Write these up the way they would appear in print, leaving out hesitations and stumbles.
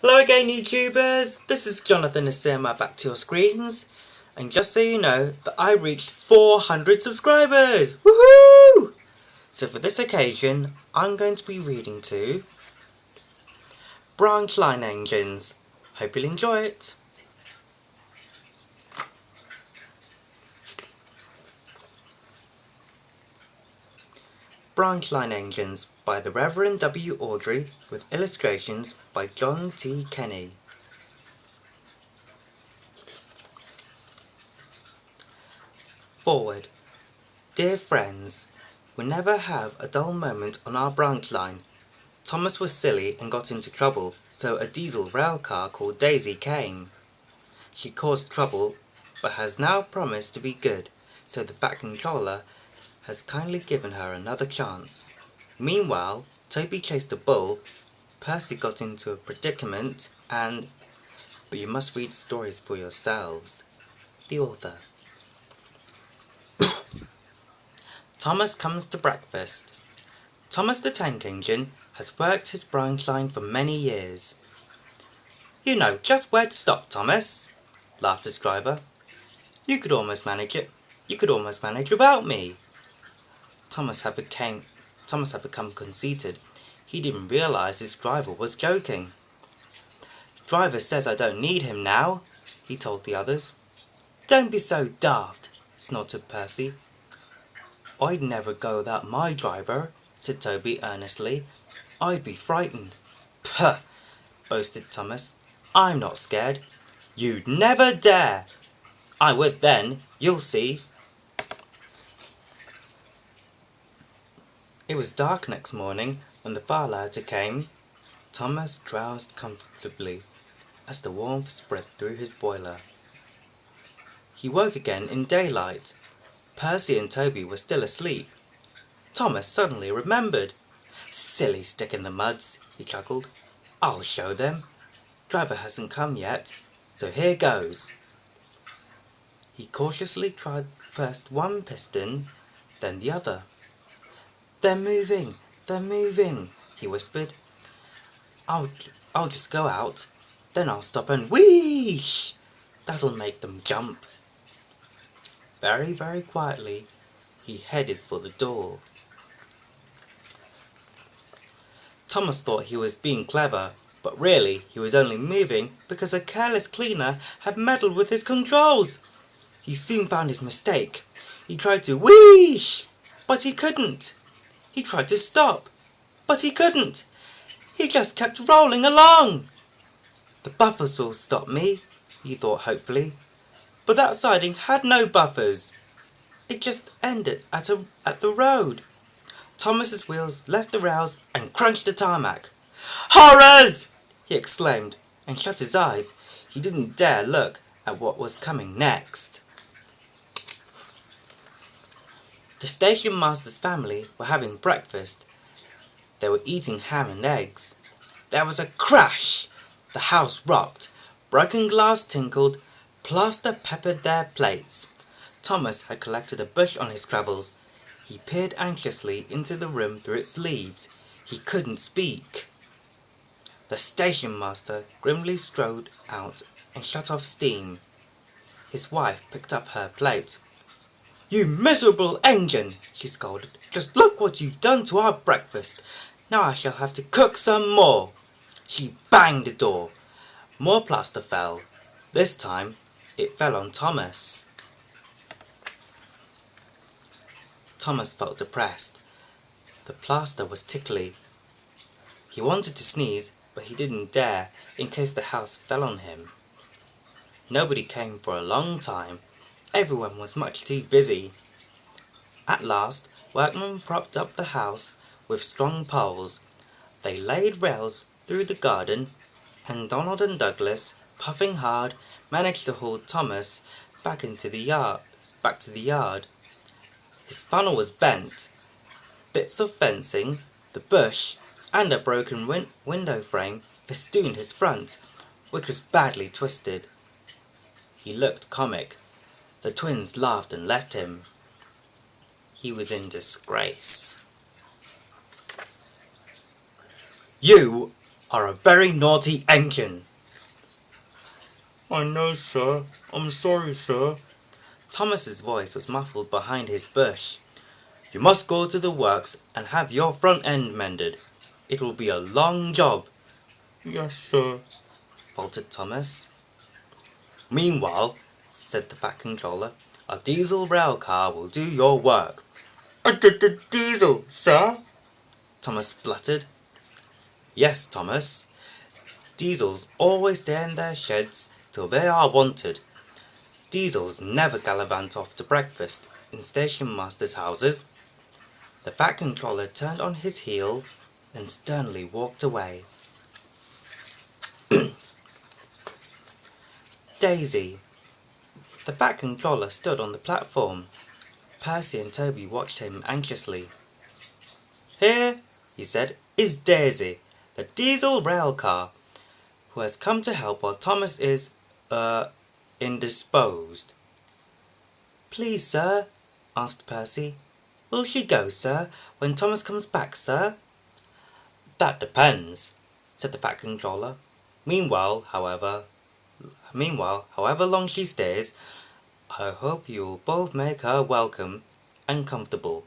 Hello again, YouTubers! This is Jonathan Asema back to your screens. And just so you know that I reached 400 subscribers! Woohoo! So for this occasion, I'm going to be reading to Branch Line Engines. Hope you'll enjoy it. Branch Line Engines by the Reverend W. Audrey with illustrations by John T. Kenny. Forward. Dear friends, we never have a dull moment on our branch line. Thomas was silly and got into trouble, so a diesel rail car called Daisy came. She caused trouble, but has now promised to be good, so the Fat Controller has kindly given her another chance. Meanwhile, Toby chased a bull, Percy got into a predicament, but you must read stories for yourselves. The author. Thomas comes to breakfast. Thomas the Tank Engine has worked his branch line for many years. You know just where to stop, Thomas, laughed his driver. You could almost manage it. You could almost manage without me. Thomas had become conceited. He didn't realize his driver was joking. Driver says I don't need him now, he told the others. Don't be so daft, snorted Percy. I'd never go without my driver, said Toby earnestly. I'd be frightened. Puh, boasted Thomas. I'm not scared. You'd never dare. I would then, you'll see. It was dark next morning when the firelighter came. Thomas drowsed comfortably as the warmth spread through his boiler. He woke again in daylight. Percy and Toby were still asleep. Thomas suddenly remembered. Silly stick in the muds, he chuckled. I'll show them. Driver hasn't come yet, so here goes. He cautiously tried first one piston, then the other. They're moving, he whispered. I'll just go out, then I'll stop and wheesh! That'll make them jump. Very, very quietly, he headed for the door. Thomas thought he was being clever, but really he was only moving because a careless cleaner had meddled with his controls. He soon found his mistake. He tried to wheesh, but he couldn't. He tried to stop, but he couldn't. He just kept rolling along. The buffers will stop me, he thought hopefully. But that siding had no buffers. It just ended at the road. Thomas's wheels left the rails and crunched the tarmac. Horrors! He exclaimed and shut his eyes. He didn't dare look at what was coming next. The station master's family were having breakfast. They were eating ham and eggs. There was a crash. The house rocked. Broken glass tinkled. Plaster peppered their plates. Thomas had collected a bush on his travels. He peered anxiously into the room through its leaves. He couldn't speak. The station master grimly strode out and shut off steam. His wife picked up her plate. You miserable engine, she scolded. Just look what you've done to our breakfast. Now I shall have to cook some more. She banged the door. More plaster fell. This time, it fell on Thomas. Thomas felt depressed. The plaster was tickly. He wanted to sneeze, but he didn't dare in case the house fell on him. Nobody came for a long time. Everyone was much too busy. At last, workmen propped up the house with strong poles. They laid rails through the garden, and Donald and Douglas, puffing hard, managed to haul Thomas back to the yard. His funnel was bent. Bits of fencing, the bush, and a broken window frame festooned his front, which was badly twisted. He looked comic. The twins laughed and left him. He was in disgrace. You are a very naughty engine." "I know, sir. I'm sorry, sir." Thomas's voice was muffled behind his bush. "You must go to the works and have your front end mended. It will be a long job." "Yes, sir," faltered Thomas. "Meanwhile," said the Fat Controller, "a diesel rail car will do your work." "A diesel, sir?" Thomas spluttered. "Yes, Thomas. Diesels always stay in their sheds till they are wanted. Diesels never gallivant off to breakfast in station masters' houses." The Fat Controller turned on his heel and sternly walked away. Daisy. The Fat Controller stood on the platform. Percy and Toby watched him anxiously. "Here," he said, "is Daisy, the diesel rail car, who has come to help while Thomas is, indisposed." "Please, sir," asked Percy, "will she go, sir, when Thomas comes back, sir?" "That depends," said the Fat Controller. Meanwhile, however long she stays, I hope you will both make her welcome and comfortable."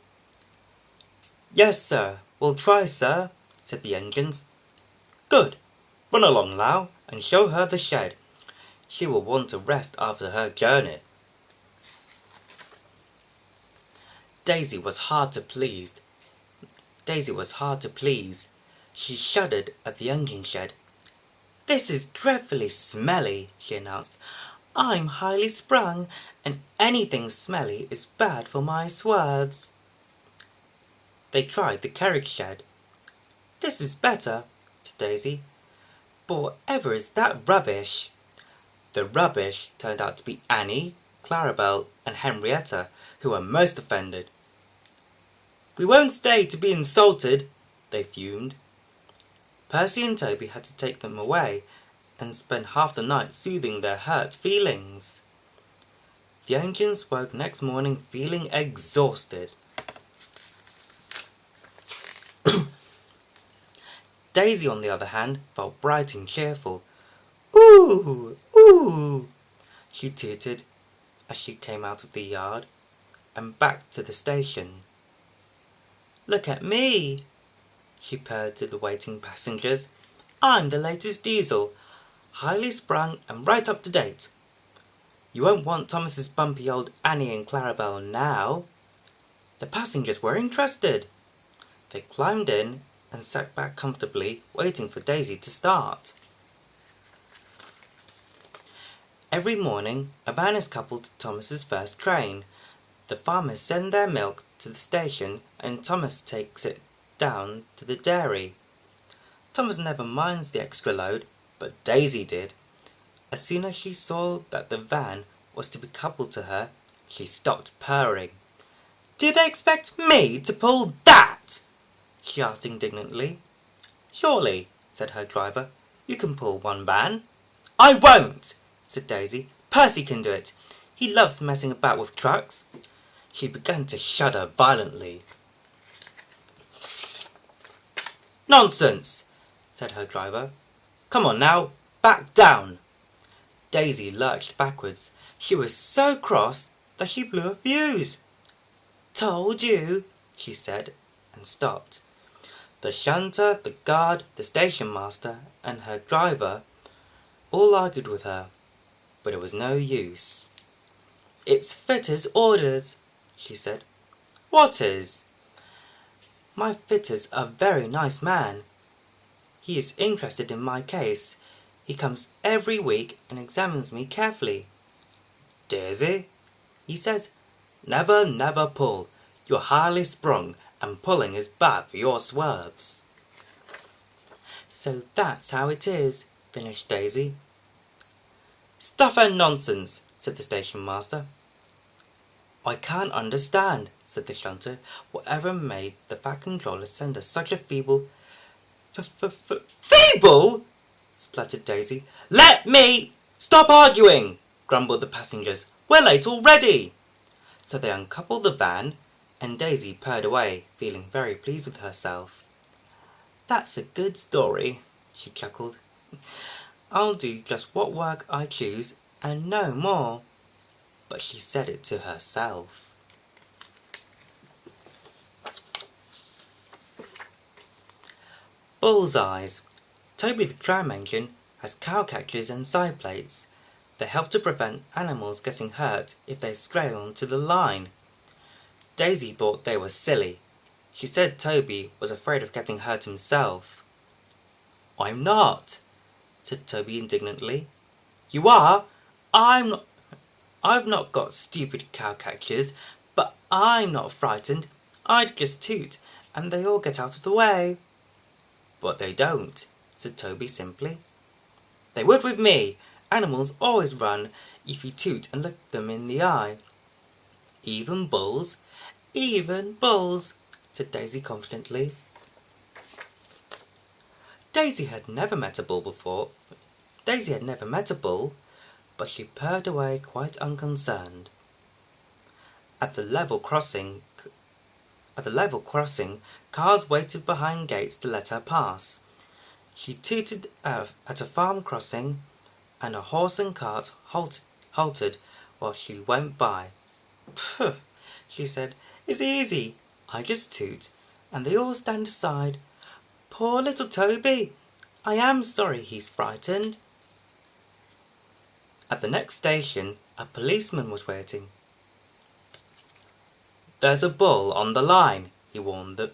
"Yes, sir, we'll try, sir," said the engines. "Good. Run along now and show her the shed. She will want to rest after her journey." Daisy was hard to please. She shuddered at the engine shed. "This is dreadfully smelly," she announced. "I'm highly sprung, and anything smelly is bad for my swerves." They tried the carriage shed. "This is better," said Daisy. "But whatever is that rubbish?" The rubbish turned out to be Annie, Clarabelle, and Henrietta, who were most offended. "We won't stay to be insulted," they fumed. Percy and Toby had to take them away and spend half the night soothing their hurt feelings. The engines woke next morning feeling exhausted. Daisy, on the other hand, felt bright and cheerful. "Ooh, ooh," she tooted as she came out of the yard and back to the station. "Look at me," she purred to the waiting passengers. "I'm the latest diesel, highly sprung and right up to date. You won't want Thomas's bumpy old Annie and Clarabelle now." The passengers were interested. They climbed in and sat back comfortably, waiting for Daisy to start. Every morning, a van is coupled to Thomas's first train. The farmers send their milk to the station and Thomas takes it down to the dairy. Thomas never minds the extra load, but Daisy did. As soon as she saw that the van was to be coupled to her, she stopped purring. "Do they expect me to pull that?" she asked indignantly. "Surely," said her driver, "you can pull one van." "I won't," said Daisy. "Percy can do it. He loves messing about with trucks." She began to shudder violently. "Nonsense," said her driver. "Come on now, back down." Daisy lurched backwards. She was so cross that she blew a fuse. "Told you," she said, and stopped. The shunter, the guard, the station master, and her driver all argued with her, but it was no use. "It's fitter's orders," she said. "What is?" "My fitter's a very nice man. He is interested in my case. He comes every week and examines me carefully. 'Daisy,' he says, 'never pull. You're highly sprung, and pulling is bad for your swerves.'" "So that's how it is," finished Daisy. "Stuff and nonsense," said the station master. "I can't understand," said the shunter, "whatever made the Fat Controller send us such a feeble—" "Feeble!" spluttered Daisy. "Let me—" "Stop arguing!" grumbled the passengers. "We're late already!" So they uncoupled the van, and Daisy purred away, feeling very pleased with herself. "That's a good story," she chuckled. I'll do just what work I choose and no more. But she said it to herself. Bullseyes. Toby the tram engine has cow catchers and side plates. They help to prevent animals getting hurt if they stray onto the line. Daisy thought they were silly. She said Toby was afraid of getting hurt himself. I'm not, said Toby indignantly. You are? I've not got stupid cow catchers, but I'm not frightened. I'd just toot, and they all get out of the way. But they don't, said Toby simply. They would with me. Animals always run if you toot and look them in the eye. Even bulls? Even bulls, said Daisy confidently. Daisy had never met a bull before. Daisy had never met a bull, but she purred away quite unconcerned. At the level crossing, cars waited behind gates to let her pass. She tooted at a farm crossing, and a horse and cart halted while she went by. Phew, she said, it's easy. I just toot, and they all stand aside. Poor little Toby. I am sorry he's frightened. At the next station, a policeman was waiting. There's a bull on the line, he warned them.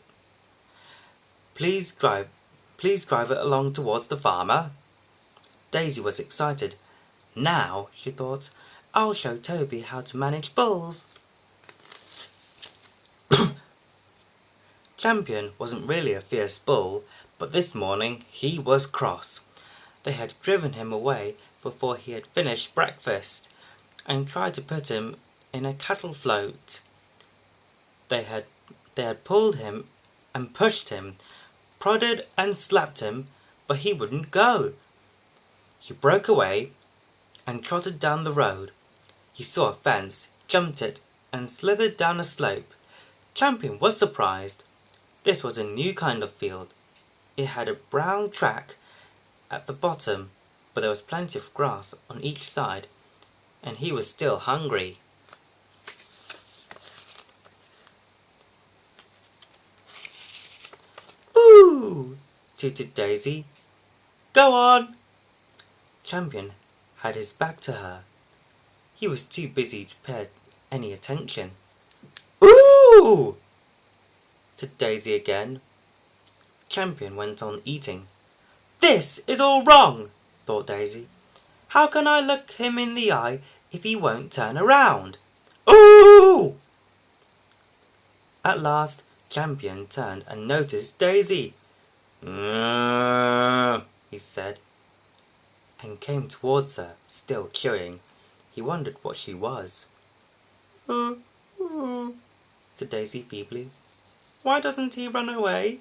Please drive it along towards the farmer. Daisy was excited. Now, she thought, I'll show Toby how to manage bulls. Champion wasn't really a fierce bull, but this morning he was cross. They had driven him away before he had finished breakfast, and tried to put him in a cattle float. They had pulled him and pushed him, prodded and slapped him, but he wouldn't go. He broke away and trotted down the road. He saw a fence, jumped it, and slithered down a slope. Champion was surprised. This was a new kind of field. It had a brown track at the bottom, but there was plenty of grass on each side, and he was still hungry. Ooh, tooted Daisy. Go on. Champion had his back to her. He was too busy to pay any attention. Ooh, said Daisy again. Champion went on eating. This is all wrong, thought Daisy. How can I look him in the eye if he won't turn around? Ooh! At last, Champion turned and noticed Daisy. He said, and came towards her, still chewing. He wondered what she was. Said Daisy feebly. Why doesn't he run away?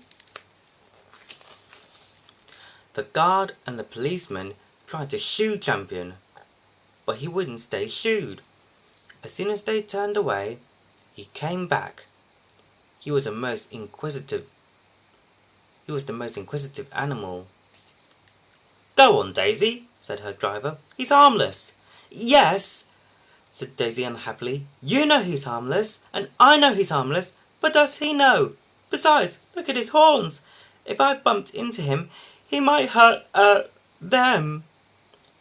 The guard and the policeman tried to shoo Champion, but he wouldn't stay shooed. As soon as they turned away, he came back. He was the most inquisitive animal. Go on, Daisy, said her driver. He's harmless. Yes, said Daisy unhappily. You know he's harmless, and I know he's harmless, but does he know? Besides, look at his horns. If I bumped into him, he might hurt, them.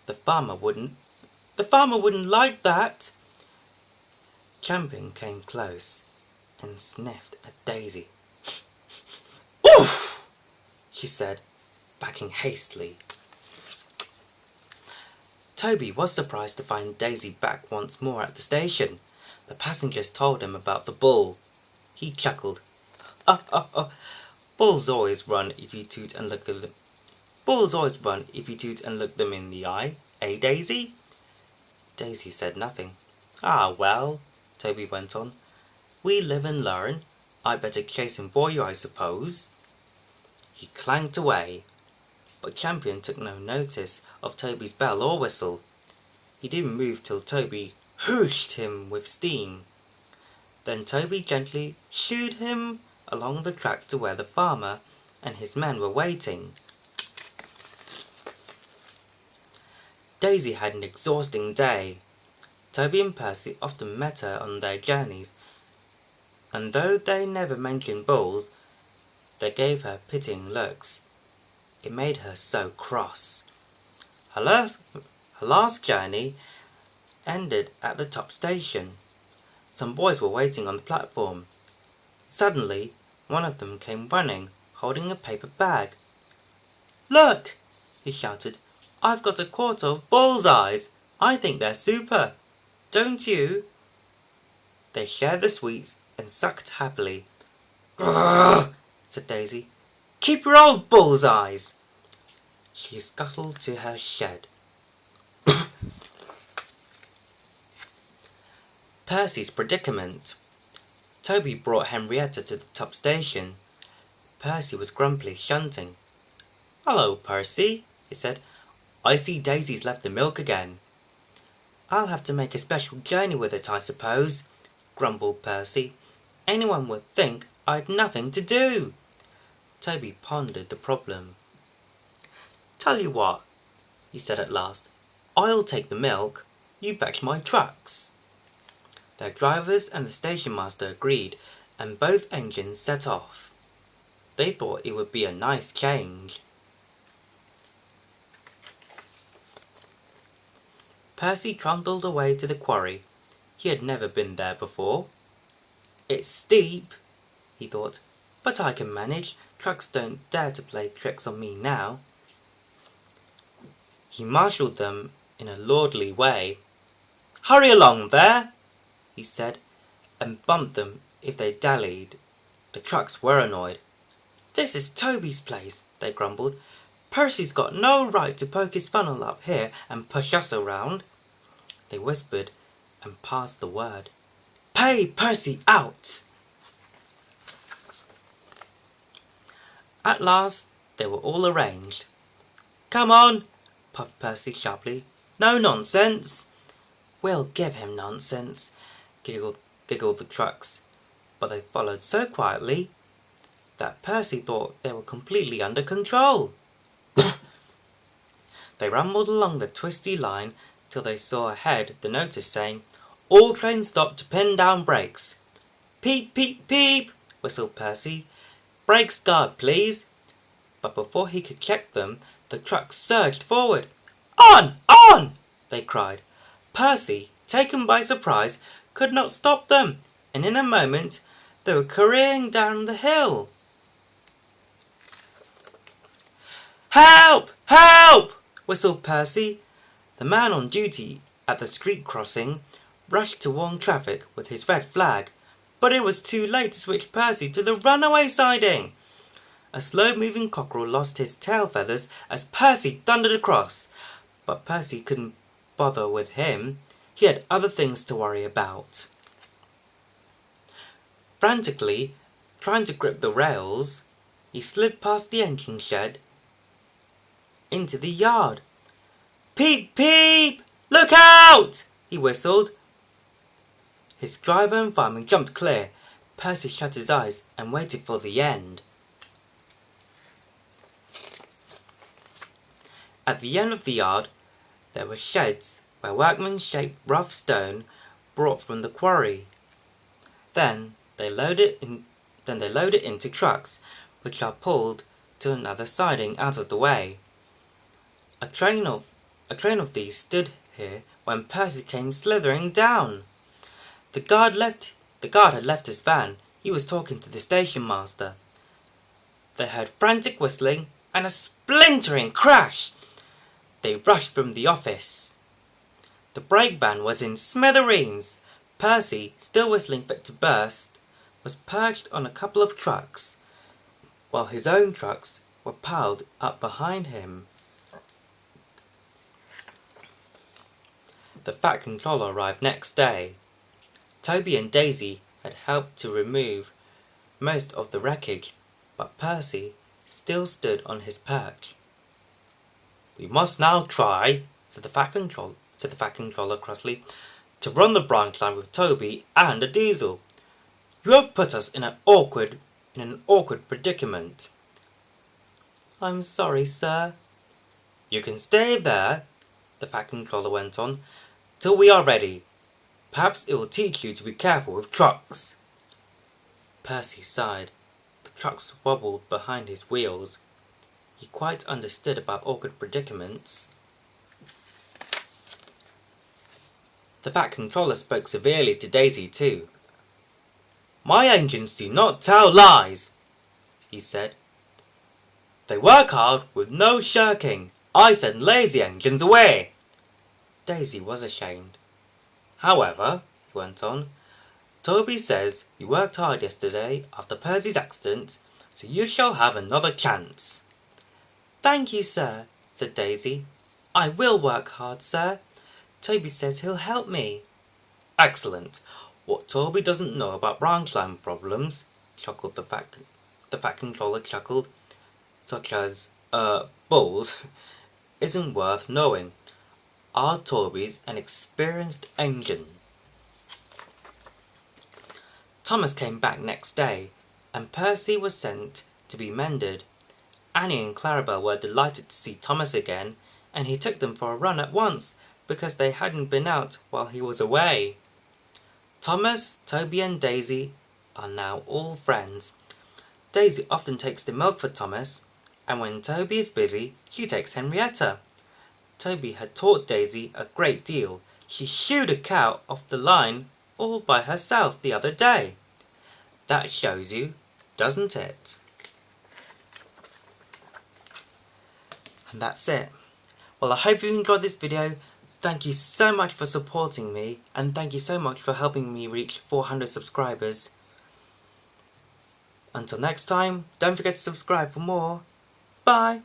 The farmer wouldn't like that. Champion came close and sniffed at Daisy. Oof! She said, backing hastily. Toby was surprised to find Daisy back once more at the station. The passengers told him about the bull. He chuckled. Bulls always run if you toot and look them. Bulls always run if you toot and look them in the eye, eh, Daisy? Daisy said nothing. Ah, well, Toby went on. We live and learn. I'd better chase him for you, I suppose. He clanked away, but Champion took no notice of Toby's bell or whistle. He didn't move till Toby whooshed him with steam. Then Toby gently shooed him along the track to where the farmer and his men were waiting. Daisy had an exhausting day. Toby and Percy often met her on their journeys, and though they never mentioned bulls, they gave her pitying looks. It made her so cross. Her last journey ended at the top station. Some boys were waiting on the platform. Suddenly, one of them came running, holding a paper bag. "Look!" he shouted. "I've got a quart of bull's eyes. I think they're super. Don't you?" They shared the sweets and sucked happily. "Grrr!" said Daisy. "Keep your old bull's eyes!" She scuttled to her shed. Percy's predicament. Toby brought Henrietta to the top station. Percy was grumpily shunting. "Hello, Percy," he said. "I see Daisy's left the milk again." "I'll have to make a special journey with it, I suppose," grumbled Percy. "Anyone would think I'd nothing to do." Toby pondered the problem. "Tell you what," he said at last. "I'll take the milk. You fetch my trucks." Their drivers and the station master agreed, and both engines set off. They thought it would be a nice change. Percy trundled away to the quarry. He had never been there before. "It's steep," he thought, "but I can manage. Trucks don't dare to play tricks on me now." He marshalled them in a lordly way. "Hurry along there," he said, and bumped them if they dallied. The trucks were annoyed. "This is Toby's place," they grumbled. "Percy's got no right to poke his funnel up here and push us around." They whispered and passed the word. "Pay Percy out!" At last they were all arranged. "Come on," puffed Percy sharply. "No nonsense." "We'll give him nonsense," giggled the trucks, but they followed so quietly that Percy thought they were completely under control. They rumbled along the twisty line till they saw ahead the notice saying, "All trains stop to pin down brakes." "Peep, peep, peep," whistled Percy. "Brakes guard, please." But before he could check them, the trucks surged forward. "On! On!" they cried. Percy, taken by surprise, could not stop them, and in a moment they were careering down the hill. "Help! Help!" whistled Percy. The man on duty at the street crossing rushed to warn traffic with his red flag, but it was too late to switch Percy to the runaway siding. A slow-moving cockerel lost his tail feathers as Percy thundered across, but Percy couldn't bother with him. He had other things to worry about. Frantically, trying to grip the rails, he slid past the engine shed into the yard. "Peep, peep! Look out!" he whistled. His driver and fireman jumped clear. Percy shut his eyes and waited for the end. At the end of the yard, there were sheds where workmen shaped rough stone brought from the quarry. Then they load it into trucks, which are pulled to another siding out of the way. A train of these stood here when Percy came slithering down. The guard had left his van. He was talking to the station master. They heard frantic whistling and a splintering crash. They rushed from the office. The brake van was in smithereens. Percy, still whistling fit to burst, was perched on a couple of trucks, while his own trucks were piled up behind him. The Fat Controller arrived next day. Toby and Daisy had helped to remove most of the wreckage, but Percy still stood on his perch. "We must now try," said the Fat Controller crossly, "to run the branch line with Toby and a diesel. You have put us in an awkward predicament." "I'm sorry, sir." "You can stay there. the Fat Controller went on, "till we are ready. Perhaps it will teach you to be careful with trucks." Percy sighed. The trucks wobbled behind his wheels. He quite understood about awkward predicaments. The Fat Controller spoke severely to Daisy too. "My engines do not tell lies," he said. "They work hard with no shirking. I send lazy engines away." Daisy was ashamed. "However," he went on, "Toby says you worked hard yesterday after Percy's accident, so you shall have another chance." "Thank you, sir," said Daisy. "I will work hard, sir. Toby says he'll help me." "Excellent. What Toby doesn't know about branch line problems," chuckled the Fat Controller chuckled, "such as, bulls, isn't worth knowing. Our Toby's an experienced engine." Thomas came back next day, and Percy was sent to be mended. Annie and Clarabel were delighted to see Thomas again, and he took them for a run at once, because they hadn't been out while he was away. Thomas, Toby and Daisy are now all friends. Daisy often takes the milk for Thomas, and when Toby is busy, she takes Henrietta. Toby had taught Daisy a great deal. She shooed a cow off the line all by herself the other day. That shows you, doesn't it? And that's it. Well, I hope you enjoyed this video. Thank you so much for supporting me, and thank you so much for helping me reach 400 subscribers. Until next time, don't forget to subscribe for more. Bye!